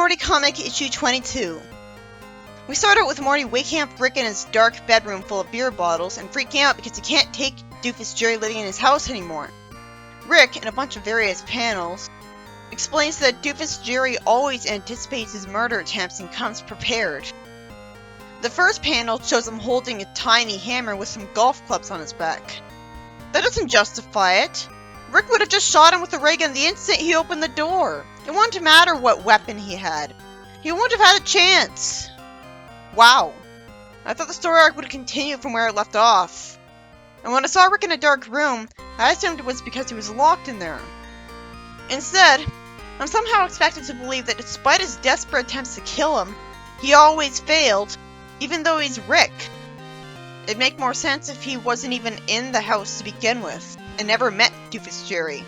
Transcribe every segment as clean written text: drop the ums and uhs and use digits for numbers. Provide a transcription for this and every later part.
Morty comic issue 22. We start out with Morty waking up Rick in his dark bedroom full of beer bottles and freaking out because he can't take Doofus Jerry living in his house anymore. Rick, in a bunch of various panels, explains that Doofus Jerry always anticipates his murder attempts and comes prepared. The first panel shows him holding a tiny hammer with some golf clubs on his back. That doesn't justify it. Rick would have just shot him with a ray gun the instant he opened the door. It wouldn't matter what weapon he had. He wouldn't have had a chance. Wow. I thought the story arc would continue from where it left off. And when I saw Rick in a dark room, I assumed it was because he was locked in there. Instead, I'm somehow expected to believe that despite his desperate attempts to kill him, he always failed, even though he's Rick. It'd make more sense if he wasn't even in the house to begin with, and never met Doofus Jerry.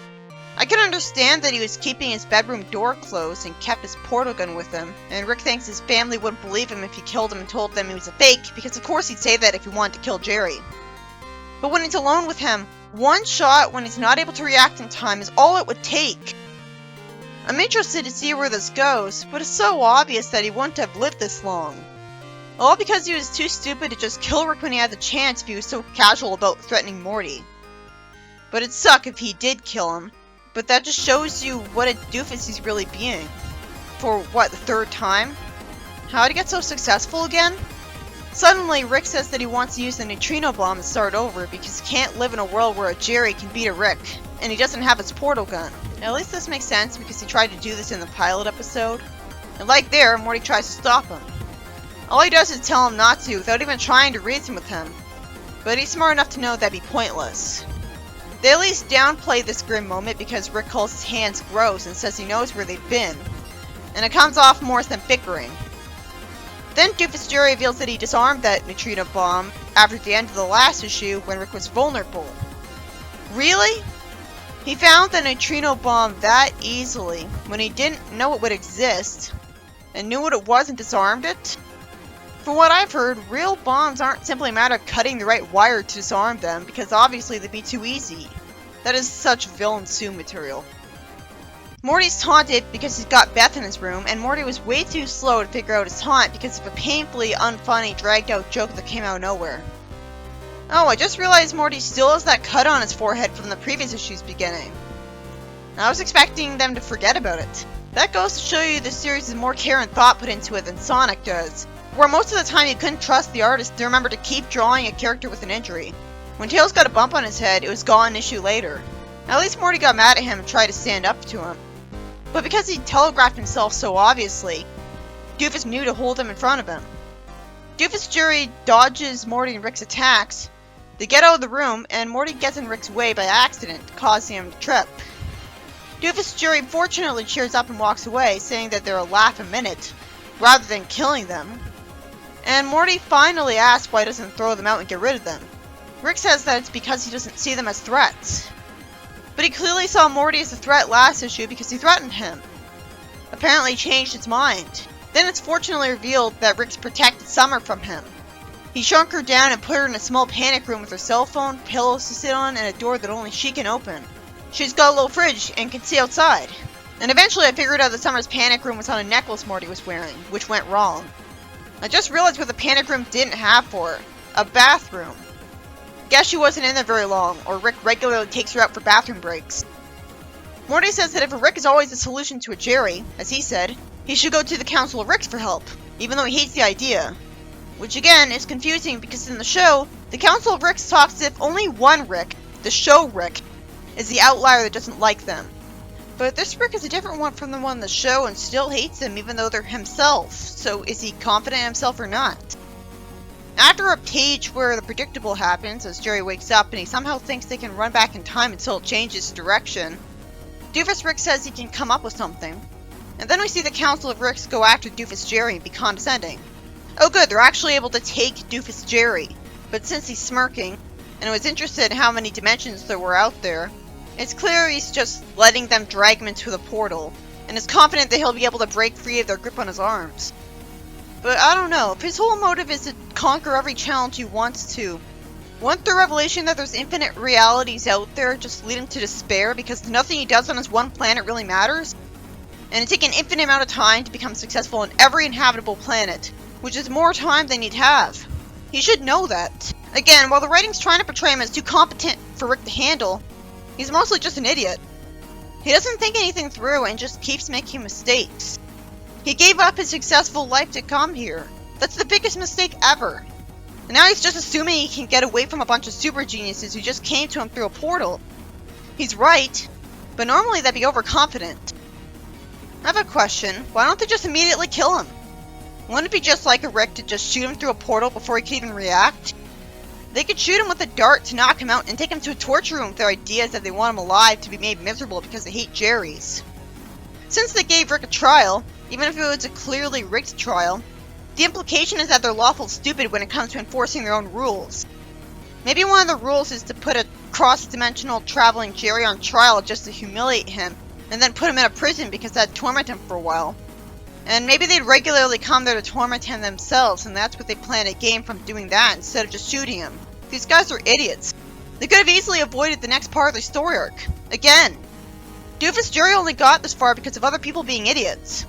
I can understand that he was keeping his bedroom door closed and kept his portal gun with him, and Rick thinks his family wouldn't believe him if he killed him and told them he was a fake, because of course he'd say that if he wanted to kill Jerry. But when he's alone with him, one shot when he's not able to react in time is all it would take. I'm interested to see where this goes, but it's so obvious that he wouldn't have lived this long. All because he was too stupid to just kill Rick when he had the chance if he was so casual about threatening Morty. But it'd suck if he did kill him, but that just shows you what a doofus he's really being. For what, the third time? How'd he get so successful again? Suddenly, Rick says that he wants to use the neutrino bomb to start over because he can't live in a world where a Jerry can beat a Rick, and he doesn't have his portal gun. At least this makes sense because he tried to do this in the pilot episode. And like there, Morty tries to stop him. All he does is tell him not to without even trying to reason with him. But he's smart enough to know that'd be pointless. They at least downplay this grim moment because Rick calls his hands gross and says he knows where they've been. And it comes off more than bickering. Then Doofus Jerry reveals that he disarmed that neutrino bomb after the end of the last issue when Rick was vulnerable. Really? He found the neutrino bomb that easily when he didn't know it would exist and knew what it was and disarmed it? From what I've heard, real bombs aren't simply a matter of cutting the right wire to disarm them, because obviously they'd be too easy. That is such villain Sue material. Morty's taunted because he's got Beth in his room, and Morty was way too slow to figure out his taunt because of a painfully unfunny, dragged out joke that came out of nowhere. Oh, I just realized Morty still has that cut on his forehead from the previous issue's beginning. I was expecting them to forget about it. That goes to show you the series has more care and thought put into it than Sonic does, where most of the time you couldn't trust the artist to remember to keep drawing a character with an injury. When Tails got a bump on his head, it was gone an issue later. At least Morty got mad at him and tried to stand up to him. But because he telegraphed himself so obviously, Doofus knew to hold him in front of him. Doofus Jerry dodges Morty and Rick's attacks. They get out of the room, and Morty gets in Rick's way by accident, causing him to trip. Doofus Jerry fortunately cheers up and walks away, saying that they'll laugh a minute, rather than killing them. And Morty finally asks why he doesn't throw them out and get rid of them. Rick says that it's because he doesn't see them as threats. But he clearly saw Morty as a threat last issue because he threatened him. Apparently he changed his mind. Then it's fortunately revealed that Rick's protected Summer from him. He shrunk her down and put her in a small panic room with her cell phone, pillows to sit on, and a door that only she can open. She's got a little fridge and can see outside. And eventually I figured out that Summer's panic room was on a necklace Morty was wearing, which went wrong. I just realized what the panic room didn't have for her. A bathroom. Guess she wasn't in there very long, or Rick regularly takes her out for bathroom breaks. Morty says that if Rick is always the solution to a Jerry, as he said, he should go to the Council of Ricks for help, even though he hates the idea. Which again is confusing because in the show, the Council of Ricks talks as if only one Rick, the show Rick, is the outlier that doesn't like them. But this Rick is a different one from the one in the show and still hates them even though they're himself, so is he confident in himself or not? After a page where the predictable happens, as Jerry wakes up and he somehow thinks they can run back in time until it changes direction, Doofus Rick says he can come up with something. And then we see the Council of Ricks go after Doofus Jerry and be condescending. Oh good, they're actually able to take Doofus Jerry, but since he's smirking, and was interested in how many dimensions there were out there, it's clear he's just letting them drag him into the portal, and is confident that he'll be able to break free of their grip on his arms. But I don't know, if his whole motive is to conquer every challenge he wants to, wouldn't the revelation that there's infinite realities out there just lead him to despair because nothing he does on his one planet really matters? and it takes an infinite amount of time to become successful on every inhabitable planet, which is more time than he'd have. He should know that. Again, while the writing's trying to portray him as too competent for Rick to handle, he's mostly just an idiot. He doesn't think anything through and just keeps making mistakes. He gave up his successful life to come here. That's the biggest mistake ever. And now he's just assuming he can get away from a bunch of super geniuses who just came to him through a portal. He's right, but normally that'd be overconfident. I have a question. Why don't they just immediately kill him? Wouldn't it be just like a Rick to just shoot him through a portal before he could even react? They could shoot him with a dart to knock him out and take him to a torture room with their ideas that they want him alive to be made miserable because they hate Jerry's. Since they gave Rick a trial, even if it was a clearly rigged trial, the implication is that they're lawful stupid when it comes to enforcing their own rules. Maybe one of the rules is to put a cross-dimensional traveling Jerry on trial just to humiliate him, and then put him in a prison because that'd torment him for a while. And maybe they'd regularly come there to torment him themselves, and that's what they plan to gain from doing that instead of just shooting him. These guys are idiots. They could have easily avoided the next part of their story arc. Again, Doofus Jerry only got this far because of other people being idiots.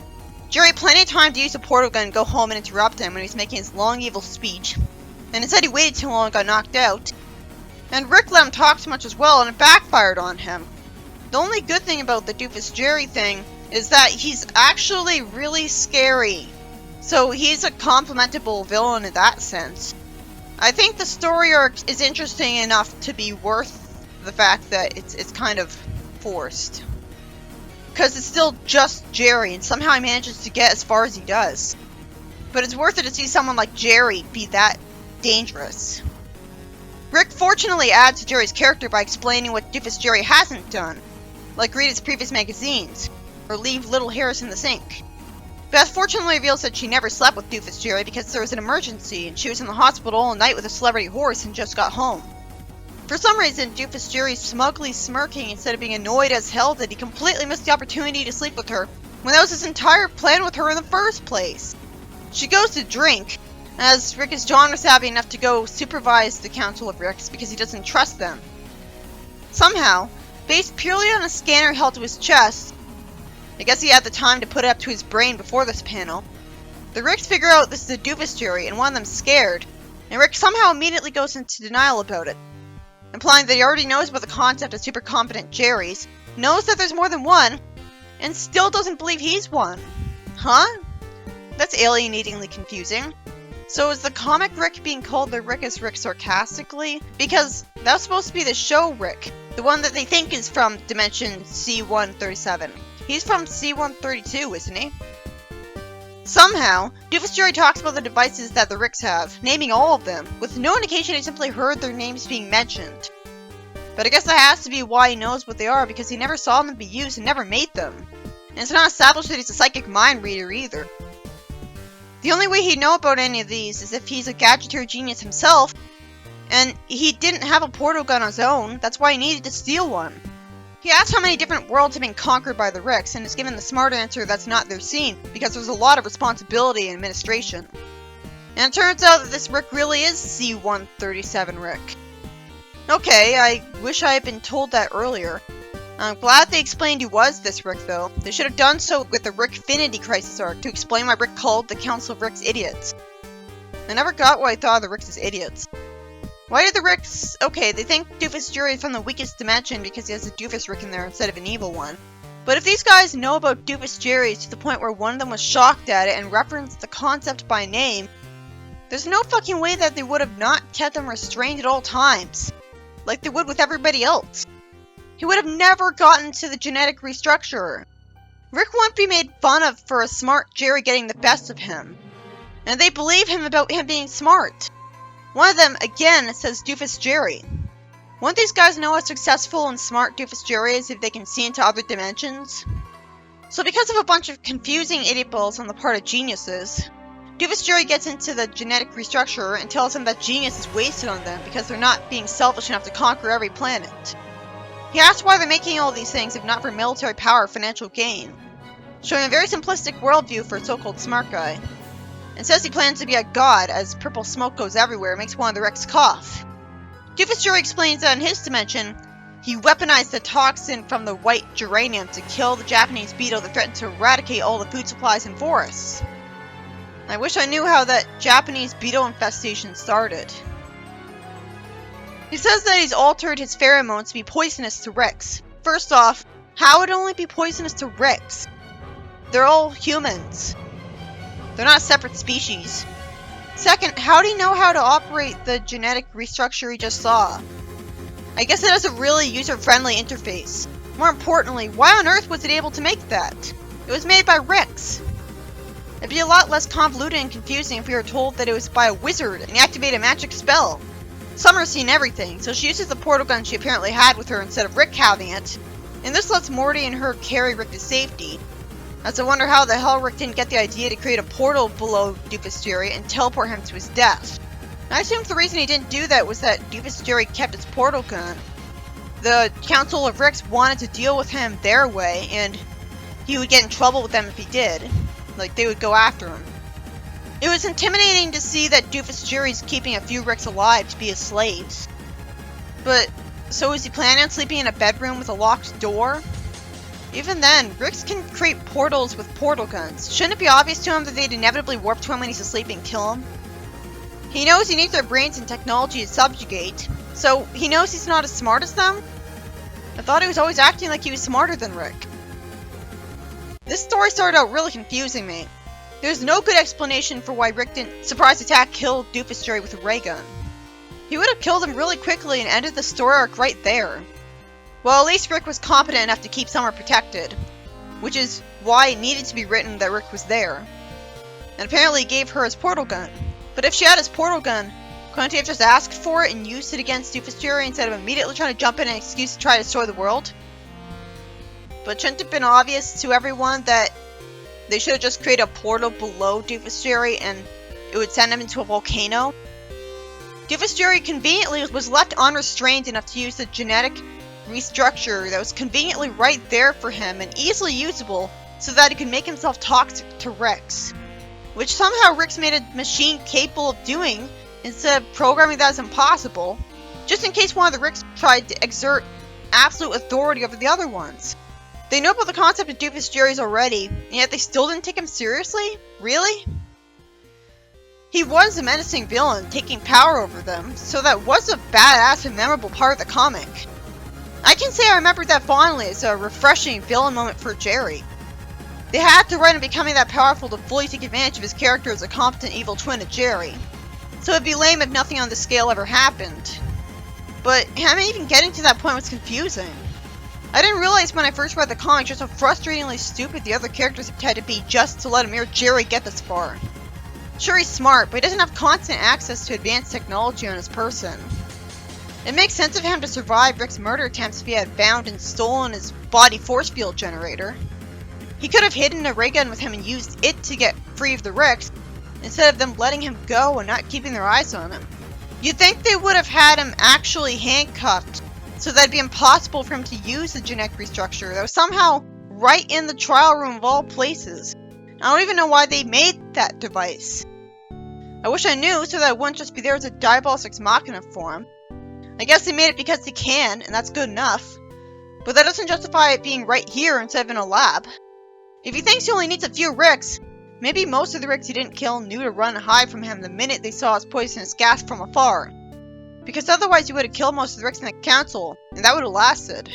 Jerry had plenty of time to use the portal gun and go home and interrupt him when he was making his long evil speech. And instead he waited too long and got knocked out. And Rick let him talk too much as well, and it backfired on him. The only good thing about the Doofus Jerry thing is that he's actually really scary. So he's a complimentable villain in that sense. I think the story arc is interesting enough to be worth the fact that it's kind of forced. Because it's still just Jerry, and somehow he manages to get as far as he does. But it's worth it to see someone like Jerry be that dangerous. Rick fortunately adds to Jerry's character by explaining what Doofus Jerry hasn't done, like read his previous magazines, or leave little Harris in the sink. Beth fortunately reveals that she never slept with Doofus Jerry because there was an emergency and she was in the hospital all night with a celebrity horse and just got home. For some reason, Doofus Jerry's smugly smirking instead of being annoyed as hell that he completely missed the opportunity to sleep with her when that was his entire plan with her in the first place. She goes to drink, as Rick is genre savvy enough to go supervise the Council of Ricks because he doesn't trust them. Somehow, based purely on a scanner held to his chest, I guess he had the time to put it up to his brain before this panel, the Ricks figure out this is a Doofus Jerry and one of them scared, and Rick somehow immediately goes into denial about it, implying that he already knows about the concept of super competent Jerrys, knows that there's more than one, and still doesn't believe he's one. Huh? That's alienatingly confusing. So is the comic Rick being called the Rick as Rick sarcastically? Because that was supposed to be the show Rick, the one that they think is from Dimension C-137. He's from C-132, isn't he? Somehow, Doofus Jerry talks about the devices that the Ricks have, naming all of them, with no indication he simply heard their names being mentioned. But I guess that has to be why he knows what they are, because he never saw them be used and never made them. And it's not established that he's a psychic mind reader either. The only way he'd know about any of these is if he's a gadgeteer genius himself, and he didn't have a portal gun on his own, that's why he needed to steal one. He asks how many different worlds have been conquered by the Ricks, and is given the smart answer that's not their scene, because there's a lot of responsibility and administration. And it turns out that this Rick really is C-137 Rick. Okay, I wish I had been told that earlier. I'm glad they explained who was this Rick, though. They should have done so with the Rickfinity Crisis arc to explain why Rick called the Council of Ricks idiots. I never got why I thought of the Ricks as idiots. Why did the Ricks... Okay, they think Doofus Jerry is from the weakest dimension because he has a Doofus Rick in there instead of an evil one. But if these guys know about Doofus Jerry to the point where one of them was shocked at it and referenced the concept by name, there's no fucking way that they would have not kept him restrained at all times, like they would with everybody else. He would have never gotten to the genetic restructurer. Rick won't be made fun of for a smart Jerry getting the best of him. And they believe him about him being smart. One of them, again, says Doofus Jerry. Won't these guys know how successful and smart Doofus Jerry is if they can see into other dimensions? So because of a bunch of confusing idiot balls on the part of geniuses, Doofus Jerry gets into the genetic restructurer and tells them that genius is wasted on them because they're not being selfish enough to conquer every planet. He asks why they're making all these things if not for military power or financial gain, showing a very simplistic worldview for a so-called smart guy, and says he plans to be a god as purple smoke goes everywhere and makes one of the Ricks cough. Doofus Jerry explains that in his dimension, He weaponized the toxin from the white geranium to kill the Japanese beetle that threatened to eradicate all the food supplies and forests. I wish I knew how that Japanese beetle infestation started. He says that he's altered his pheromones to be poisonous to Ricks. First off, how would it only be poisonous to Ricks? They're all humans. They're not a separate species. Second, how do you know how to operate the genetic restructure he just saw? I guess it has a really user-friendly interface. More importantly, why on earth was it able to make that? It was made by Ricks. It'd be a lot less convoluted and confusing if we were told that it was by a wizard and he activated a magic spell. Summer's seen everything, so she uses the portal gun she apparently had with her instead of Rick having it. And this lets Morty and her carry Rick to safety. As I wonder how the hell Rick didn't get the idea to create a portal below Doofus Jerry and teleport him to his death. I assumed the reason he didn't do that was that Doofus Jerry kept his portal gun. The Council of Ricks wanted to deal with him their way, and he would get in trouble with them if he did. Like, they would go after him. It was intimidating to see that Doofus Jerry's keeping a few Ricks alive to be his slaves. But, so is he planning on sleeping in a bedroom with a locked door? Even then, Ricks can create portals with portal guns. Shouldn't it be obvious to him that they'd inevitably warp to him when he's asleep and kill him? He knows he needs their brains and technology to subjugate, so he knows he's not as smart as them? I thought he was always acting like he was smarter than Rick. This story started out really confusing me. There's no good explanation for why Rick didn't surprise attack kill Doofus Jerry with a ray gun. He would have killed him really quickly and ended the story arc right there. Well, at least Rick was competent enough to keep Summer protected, which is why it needed to be written that Rick was there. And apparently he gave her his portal gun. But if she had his portal gun, couldn't he have just asked for it and used it against Doofus Jerry instead of immediately trying to jump in an excuse to try to destroy the world? But shouldn't it have been obvious to everyone that they should have just created a portal below Doofus Jerry and it would send him into a volcano? Doofus Jerry conveniently was left unrestrained enough to use the genetic restructure that was conveniently right there for him and easily usable so that he could make himself toxic to Ricks. Which somehow Ricks made a machine capable of doing instead of programming that as impossible, just in case one of the Ricks tried to exert absolute authority over the other ones. They know about the concept of Doofus Jerry's already, and yet they still didn't take him seriously? Really? He was a menacing villain, taking power over them, so that was a badass and memorable part of the comic. I can say I remembered that fondly as a refreshing villain moment for Jerry. They had to write him becoming that powerful to fully take advantage of his character as a competent evil twin of Jerry. So it'd be lame if nothing on this scale ever happened. But him even getting to that point was confusing. I didn't realize when I first read the comic just how frustratingly stupid the other characters had to be just to let a mere Jerry get this far. Sure, he's smart, but he doesn't have constant access to advanced technology on his person. It makes sense of him to survive Rick's murder attempts if he had found and stolen his body force field generator. He could have hidden a ray gun with him and used it to get free of the Ricks, instead of them letting him go and not keeping their eyes on him. You'd think they would have had him actually handcuffed, so that it'd be impossible for him to use the genetic restructure that was somehow right in the trial room of all places. I don't even know why they made that device. I wish I knew so that it wouldn't just be there as a Diabolos Ex Machina for him. I guess they made it because they can, and that's good enough. But that doesn't justify it being right here instead of in a lab. If he thinks he only needs a few Ricks, maybe most of the Ricks he didn't kill knew to run and hide from him the minute they saw his poisonous gas from afar. Because otherwise he would have killed most of the Ricks in the council, and that would have lasted.